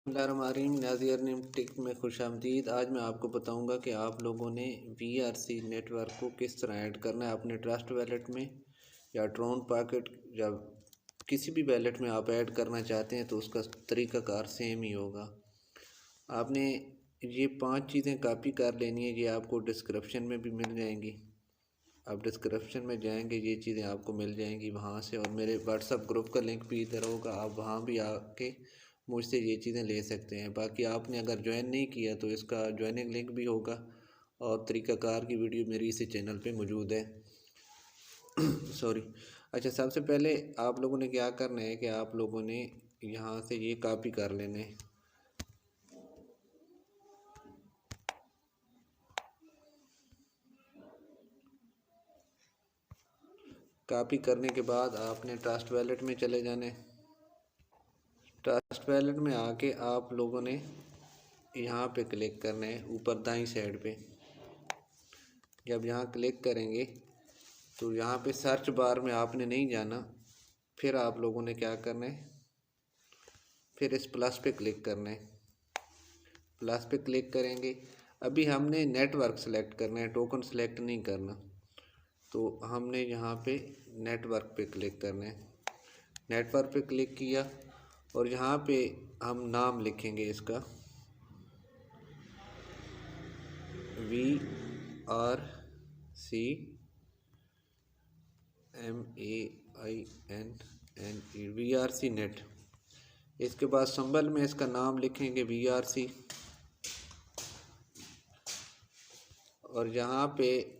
बिस्मिल्लाहिर्रहमानिर्रहीम। नाज़िर नीम टिक में खुशामदीद। आज मैं आपको बताऊंगा कि आप लोगों ने VRC नेटवर्क को किस तरह ऐड करना है अपने ट्रस्ट वैलेट में या ट्रोन पॉकेट या किसी भी वैलेट में आप ऐड करना चाहते हैं तो उसका तरीक़ाकार सेम ही होगा। आपने ये 5 चीज़ें कॉपी कर लेनी है। ये आपको डिस्क्रिप्शन में भी मिल जाएंगी। आप डिस्क्रिप्शन में जाएंगे, ये चीज़ें आपको मिल जाएंगी वहाँ से, और मेरे व्हाट्सअप ग्रुप का लिंक भी इधर होगा। आप वहाँ भी आके मुझसे ये चीज़ें ले सकते हैं। बाकी आपने अगर ज्वाइन नहीं किया तो इसका ज्वाइनिंग लिंक भी होगा और तरीक़ाकार की वीडियो मेरी इसी चैनल पे मौजूद है। सॉरी। अच्छा, सबसे पहले आप लोगों ने क्या करना है कि आप लोगों ने यहाँ से ये कॉपी कर लेने। कॉपी करने के बाद आपने ट्रस्ट वैलेट में चले जाने। ट्रस्ट वैलेट में आके आप लोगों ने यहाँ पे क्लिक करना है, ऊपर दाईं साइड पे। जब यहाँ क्लिक करेंगे तो यहाँ पे सर्च बार में आपने नहीं जाना। फिर आप लोगों ने क्या करना है, फिर इस प्लस पे क्लिक करना है। प्लस पे क्लिक करेंगे। अभी हमने नेटवर्क सेलेक्ट करना है, टोकन सेलेक्ट नहीं करना। तो हमने यहाँ पे नेटवर्क पे क्लिक करना है। नेटवर्क पे क्लिक किया और यहाँ पे हम नाम लिखेंगे इसका VRC MAINNE VRC नेट। इसके बाद सिंबल में इसका नाम लिखेंगे VRC, और यहाँ पे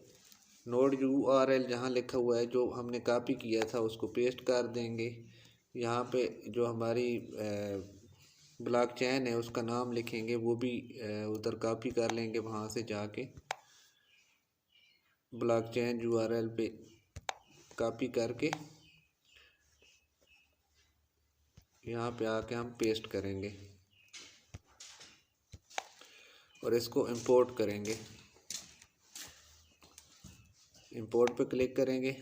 नोड URL जहाँ लिखा हुआ है जो हमने कॉपी किया था उसको पेस्ट कर देंगे। यहाँ पे जो हमारी ब्लॉक चेन है उसका नाम लिखेंगे, वो भी उधर कॉपी कर लेंगे। वहाँ से जाके ब्लॉक चेन URL पे कॉपी करके यहाँ पे आके हम पेस्ट करेंगे और इसको इंपोर्ट करेंगे। इंपोर्ट पे क्लिक करेंगे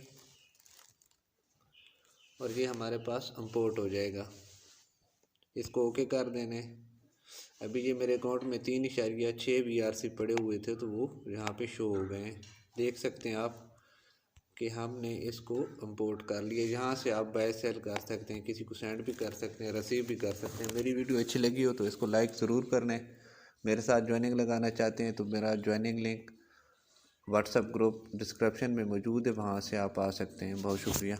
और ये हमारे पास इंपोर्ट हो जाएगा। इसको ओके कर देने। अभी ये मेरे अकाउंट में 3.6 VRC पड़े हुए थे तो वो यहाँ पे शो हो गए हैं। देख सकते हैं आप कि हमने इसको इंपोर्ट कर लिया। यहाँ से आप बाय सेल कर सकते हैं, किसी को सेंड भी कर सकते हैं, रिसीव भी कर सकते हैं। मेरी वीडियो अच्छी लगी हो तो इसको लाइक ज़रूर करना है। मेरे साथ ज्वाइनिंग लगाना चाहते हैं तो मेरा joining link WhatsApp group description में मौजूद है, वहाँ से आप आ सकते हैं। बहुत शुक्रिया।